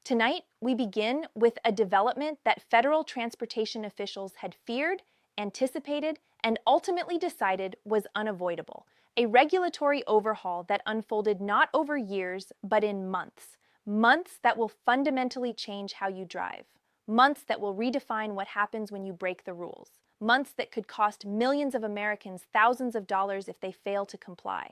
Tonight, we begin with a development that federal transportation officials had feared, anticipated, and ultimately decided was unavoidable. A regulatory overhaul that unfolded not over years, but in months. Months that will fundamentally change how you drive. Months that will redefine what happens when you break the rules. Months that could cost millions of Americans thousands of dollars if they fail to comply.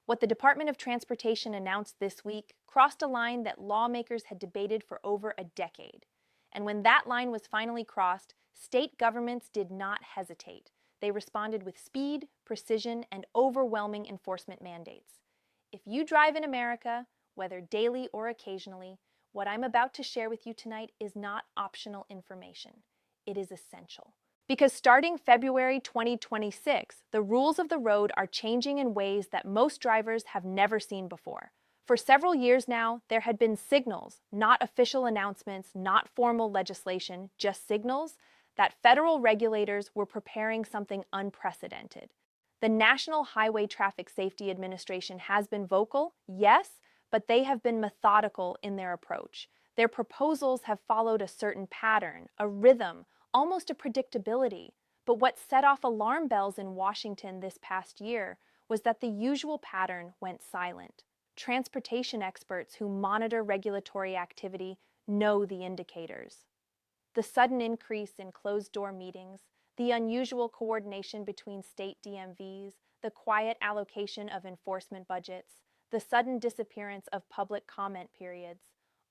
What the Department of Transportation announced this week crossed a line that lawmakers had debated for over a decade. And when that line was finally crossed, state governments did not hesitate. They responded with speed, precision, and overwhelming enforcement mandates. If you drive in America, whether daily or occasionally, what I'm about to share with you tonight is not optional information. It is essential. Because starting February 2026, the rules of the road are changing in ways that most drivers have never seen before. For several years now, there had been signals, not official announcements, not formal legislation, just signals, that federal regulators were preparing something unprecedented. The National Highway Traffic Safety Administration has been vocal, yes, but they have been methodical in their approach. Their proposals have followed a certain pattern, a rhythm, almost a predictability. But what set off alarm bells in Washington this past year was that the usual pattern went silent. Transportation experts who monitor regulatory activity know the indicators. The sudden increase in closed-door meetings, the unusual coordination between state DMVs, the quiet allocation of enforcement budgets, the sudden disappearance of public comment periods,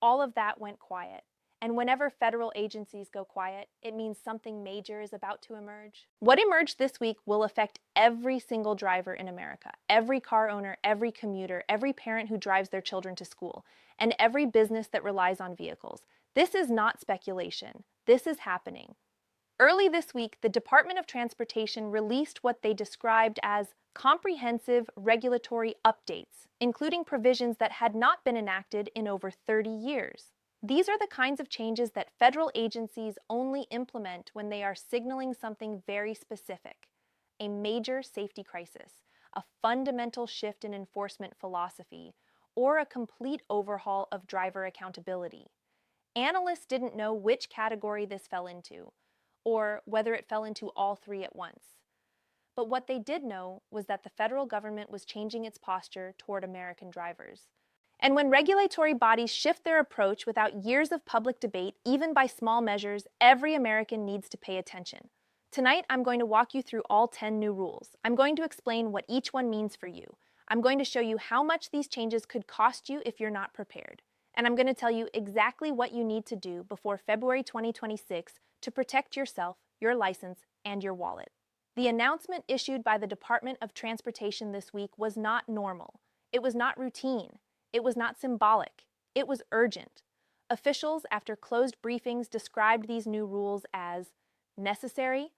all of that went quiet. And whenever federal agencies go quiet, it means something major is about to emerge. What emerged this week will affect every single driver in America, every car owner, every commuter, every parent who drives their children to school, and every business that relies on vehicles. This is not speculation. This is happening. Early this week, the Department of Transportation released what they described as comprehensive regulatory updates, including provisions that had not been enacted in over 30 years. These are the kinds of changes that federal agencies only implement when they are signaling something very specific: a major safety crisis, a fundamental shift in enforcement philosophy, or a complete overhaul of driver accountability. Analysts didn't know which category this fell into, or whether it fell into all three at once. But what they did know was that the federal government was changing its posture toward American drivers. And when regulatory bodies shift their approach without years of public debate, even by small measures, every American needs to pay attention. Tonight, I'm going to walk you through all 10 new rules. I'm going to explain what each one means for you. I'm going to show you how much these changes could cost you if you're not prepared. And I'm going to tell you exactly what you need to do before February 2026 to protect yourself, your license, and your wallet. The announcement issued by the Department of Transportation this week was not normal. It was not routine. It was not symbolic. It was urgent. Officials, after closed briefings, described these new rules as necessary,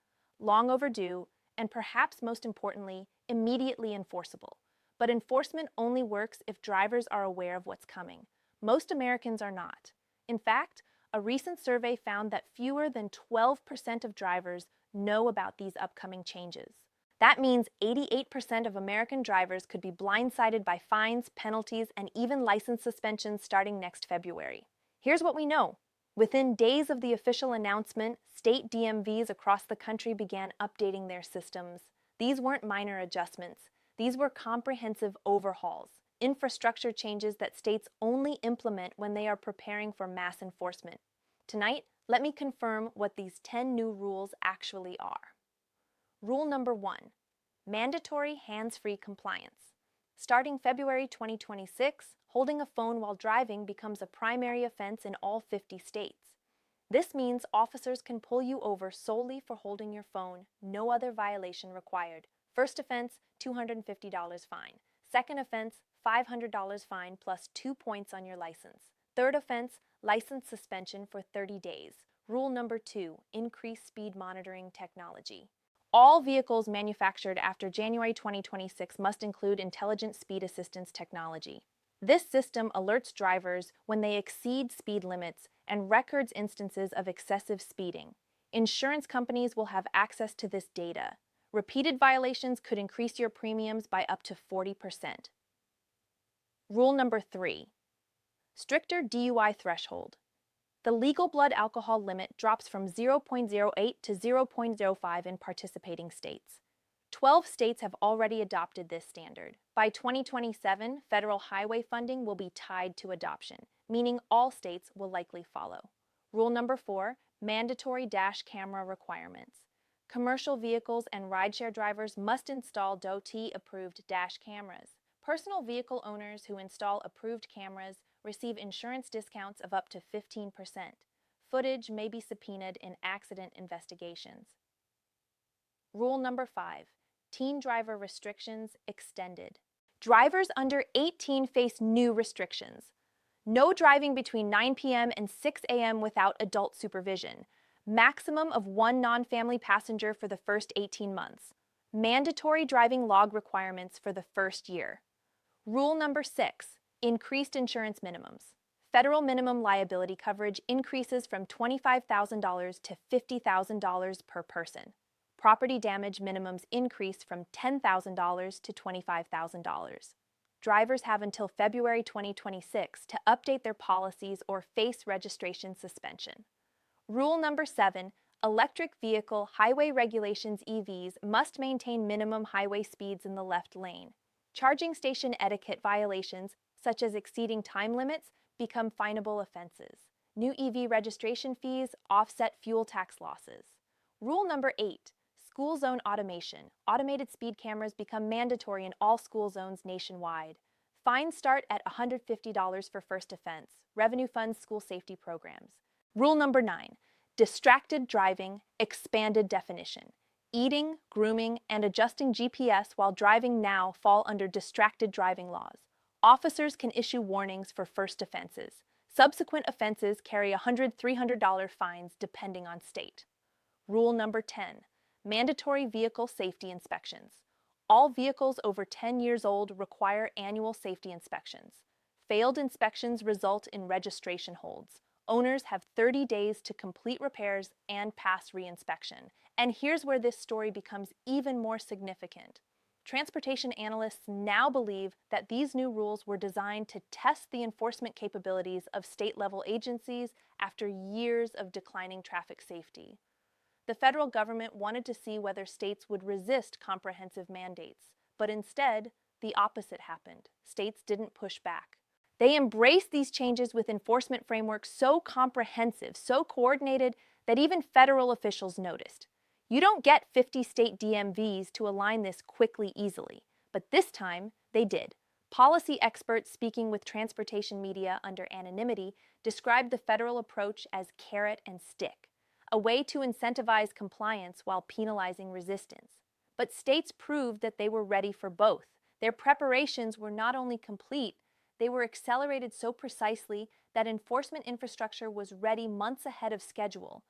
long overdue, and perhaps most importantly, immediately enforceable. But enforcement only works if drivers are aware of what's coming. Most Americans are not. In fact, a recent survey found that fewer than 12% of drivers know about these upcoming changes. That means 88% of American drivers could be blindsided by fines, penalties, and even license suspensions starting next February. Here's what we know. Within days of the official announcement, state DMVs across the country began updating their systems. These weren't minor adjustments. These were comprehensive overhauls, infrastructure changes that states only implement when they are preparing for mass enforcement. Tonight, let me confirm what these 10 new rules actually are. Rule number 1, mandatory hands-free compliance. Starting February 2026, holding a phone while driving becomes a primary offense in all 50 states. This means officers can pull you over solely for holding your phone, no other violation required. First offense, $250 fine. Second offense, $500 fine plus 2 points on your license. Third offense, license suspension for 30 days. Rule number 2, increase speed monitoring technology. All vehicles manufactured after January 2026 must include intelligent speed assistance technology. This system alerts drivers when they exceed speed limits and records instances of excessive speeding. Insurance companies will have access to this data. Repeated violations could increase your premiums by up to 40%. Rule number 3, Stricter DUI threshold. The legal blood alcohol limit drops from 0.08 to 0.05 in participating states. 12 states have already adopted this standard. By 2027, federal highway funding will be tied to adoption, meaning all states will likely follow. Rule number 4, mandatory dash camera requirements. Commercial vehicles and rideshare drivers must install DOT-approved dash cameras. Personal vehicle owners who install approved cameras receive insurance discounts of up to 15%. Footage may be subpoenaed in accident investigations. Rule number 5, teen driver restrictions extended. Drivers under 18 face new restrictions. No driving between 9 p.m. and 6 a.m. without adult supervision. Maximum of 1 non-family passenger for the first 18 months. Mandatory driving log requirements for the first year. Rule number 6, increased insurance minimums. Federal minimum liability coverage increases from $25,000 to $50,000 per person. Property damage minimums increase from $10,000 to $25,000. Drivers have until February 2026 to update their policies or face registration suspension. Rule number 7, electric vehicle highway regulations. EVs must maintain minimum highway speeds in the left lane. Charging station etiquette violations, such as exceeding time limits, become finable offenses. New EV registration fees offset fuel tax losses. Rule number 8, school zone automation. Automated speed cameras become mandatory in all school zones nationwide. Fines start at $150 for first offense. Revenue funds school safety programs. Rule number 9, distracted driving, expanded definition. Eating, grooming, and adjusting GPS while driving now fall under distracted driving laws. Officers can issue warnings for first offenses. Subsequent offenses carry $100, $300 fines depending on state. Rule number 10, mandatory vehicle safety inspections. All vehicles over 10 years old require annual safety inspections. Failed inspections result in registration holds. Owners have 30 days to complete repairs and pass re-inspection. And here's where this story becomes even more significant. Transportation analysts now believe that these new rules were designed to test the enforcement capabilities of state-level agencies after years of declining traffic safety. The federal government wanted to see whether states would resist comprehensive mandates, but instead, the opposite happened. States didn't push back. They embraced these changes with enforcement frameworks so comprehensive, so coordinated, that even federal officials noticed. You don't get 50 state DMVs to align this quickly, easily, but this time they did. Policy experts speaking with transportation media under anonymity described the federal approach as carrot and stick, a way to incentivize compliance while penalizing resistance. But states proved that they were ready for both. Their preparations were not only complete, they were accelerated so precisely that enforcement infrastructure was ready months ahead of schedule.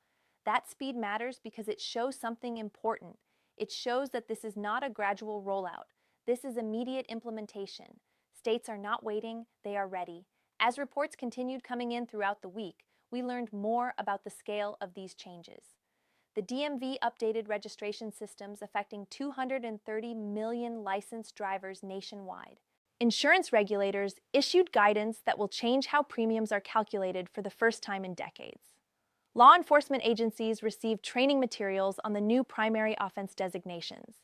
That speed matters because it shows something important. It shows that this is not a gradual rollout. This is immediate implementation. States are not waiting, they are ready. As reports continued coming in throughout the week, we learned more about the scale of these changes. The DMV updated registration systems affecting 230 million licensed drivers nationwide. Insurance regulators issued guidance that will change how premiums are calculated for the first time in decades. Law enforcement agencies received training materials on the new primary offense designations.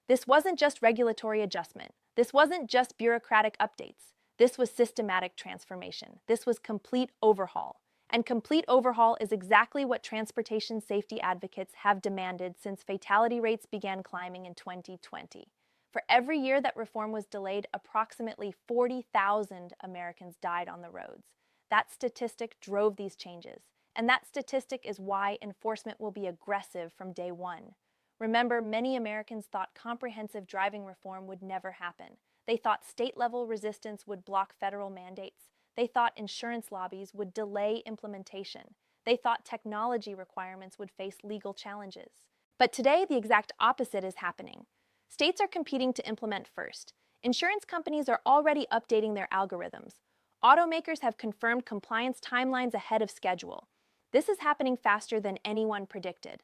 This wasn't just regulatory adjustment. This wasn't just bureaucratic updates. This was systematic transformation. This was complete overhaul. And complete overhaul is exactly what transportation safety advocates have demanded since fatality rates began climbing in 2020. For every year that reform was delayed, approximately 40,000 Americans died on the roads. That statistic drove these changes. And that statistic is why enforcement will be aggressive from day one. Remember, many Americans thought comprehensive driving reform would never happen. They thought state-level resistance would block federal mandates. They thought insurance lobbies would delay implementation. They thought technology requirements would face legal challenges. But today, the exact opposite is happening. States are competing to implement first. Insurance companies are already updating their algorithms. Automakers have confirmed compliance timelines ahead of schedule. This is happening faster than anyone predicted.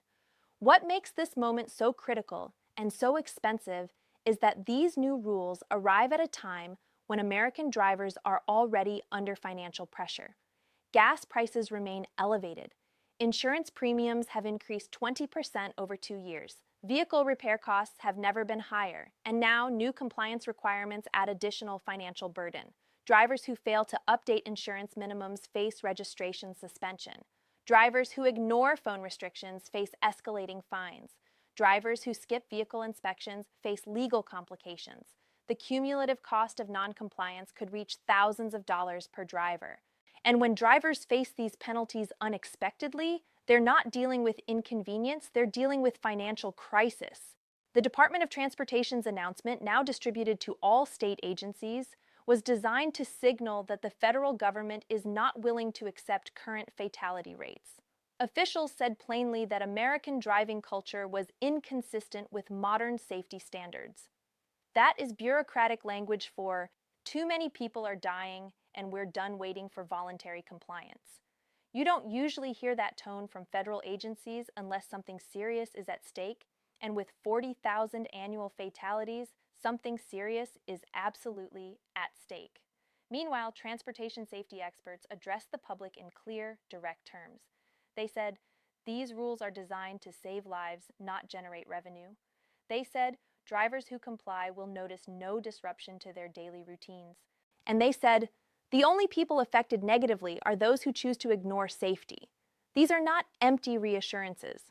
What makes this moment so critical and so expensive is that these new rules arrive at a time when American drivers are already under financial pressure. Gas prices remain elevated. Insurance premiums have increased 20% over 2 years. Vehicle repair costs have never been higher, and now new compliance requirements add additional financial burden. Drivers who fail to update insurance minimums face registration suspension. Drivers who ignore phone restrictions face escalating fines. Drivers who skip vehicle inspections face legal complications. The cumulative cost of noncompliance could reach thousands of dollars per driver. And when drivers face these penalties unexpectedly, they're not dealing with inconvenience, they're dealing with financial crisis. The Department of Transportation's announcement, now distributed to all state agencies, was designed to signal that the federal government is not willing to accept current fatality rates. Officials said plainly that American driving culture was inconsistent with modern safety standards. That is bureaucratic language for too many people are dying and we're done waiting for voluntary compliance. You don't usually hear that tone from federal agencies unless something serious is at stake, and with 40,000 annual fatalities, something serious is absolutely at stake. Meanwhile, transportation safety experts addressed the public in clear, direct terms. They said, these rules are designed to save lives, not generate revenue. They said, drivers who comply will notice no disruption to their daily routines. And they said, the only people affected negatively are those who choose to ignore safety. These are not empty reassurances.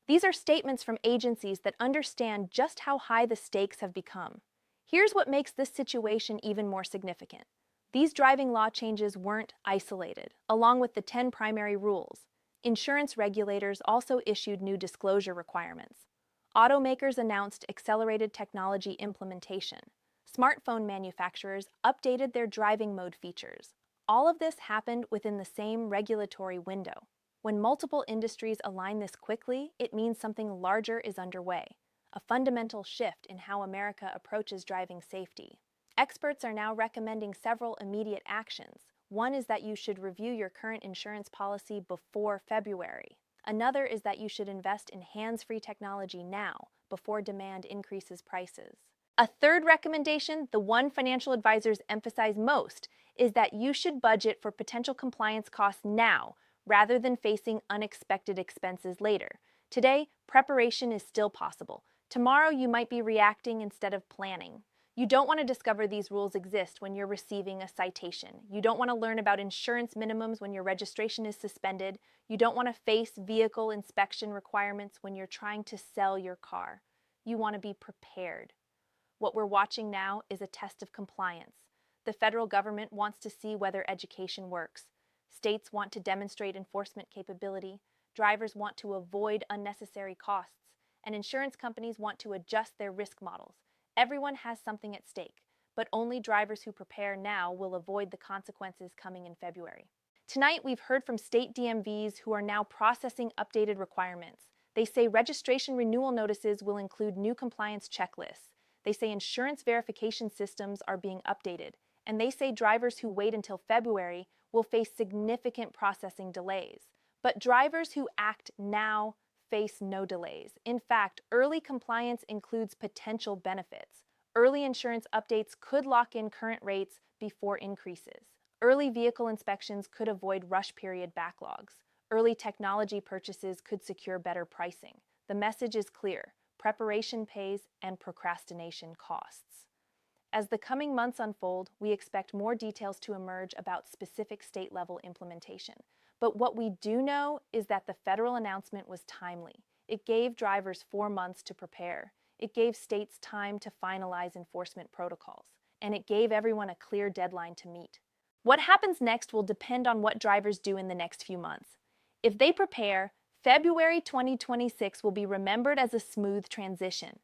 These are statements from agencies that understand just how high the stakes have become. Here's what makes this situation even more significant. These driving law changes weren't isolated, along with the 10 primary rules. Insurance regulators also issued new disclosure requirements. Automakers announced accelerated technology implementation. Smartphone manufacturers updated their driving mode features. All of this happened within the same regulatory window. When multiple industries align this quickly, it means something larger is underway, a fundamental shift in how America approaches driving safety. Experts are now recommending several immediate actions. One is that you should review your current insurance policy before February. Another is that you should invest in hands-free technology now, before demand increases prices. A third recommendation, the one financial advisors emphasize most, is that you should budget for potential compliance costs now, rather than facing unexpected expenses later. Today, preparation is still possible. Tomorrow, you might be reacting instead of planning. You don't want to discover these rules exist when you're receiving a citation. You don't want to learn about insurance minimums when your registration is suspended. You don't want to face vehicle inspection requirements when you're trying to sell your car. You want to be prepared. What we're watching now is a test of compliance. The federal government wants to see whether education works. States want to demonstrate enforcement capability. Drivers want to avoid unnecessary costs. And insurance companies want to adjust their risk models. Everyone has something at stake, but only drivers who prepare now will avoid the consequences coming in February. Tonight, we've heard from state DMVs who are now processing updated requirements. They say registration renewal notices will include new compliance checklists. They say insurance verification systems are being updated. And they say drivers who wait until February will face significant processing delays. But drivers who act now face no delays. In fact, early compliance includes potential benefits. Early insurance updates could lock in current rates before increases. Early vehicle inspections could avoid rush period backlogs. Early technology purchases could secure better pricing. The message is clear: preparation pays and procrastination costs. As the coming months unfold, we expect more details to emerge about specific state-level implementation. But what we do know is that the federal announcement was timely. It gave drivers 4 months to prepare. It gave states time to finalize enforcement protocols. And it gave everyone a clear deadline to meet. What happens next will depend on what drivers do in the next few months. If they prepare, February 2026 will be remembered as a smooth transition.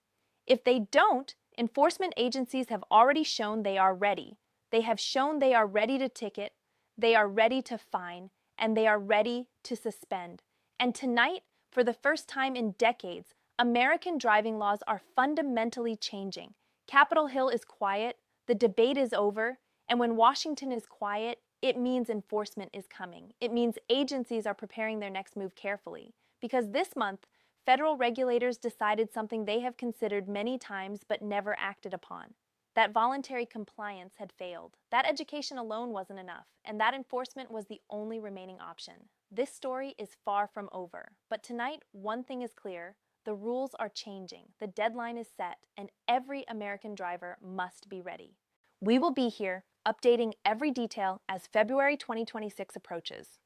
If they don't, enforcement agencies have already shown they are ready. They have shown they are ready to ticket, they are ready to fine, and they are ready to suspend. And tonight, for the first time in decades, American driving laws are fundamentally changing. Capitol Hill is quiet, the debate is over, and when Washington is quiet, it means enforcement is coming. It means agencies are preparing their next move carefully. Because this month, federal regulators decided something they have considered many times but never acted upon. that voluntary compliance had failed. That education alone wasn't enough, and that enforcement was the only remaining option. This story is far from over, but tonight, one thing is clear. The rules are changing, the deadline is set, and every American driver must be ready. We will be here, updating every detail as February 2026 approaches.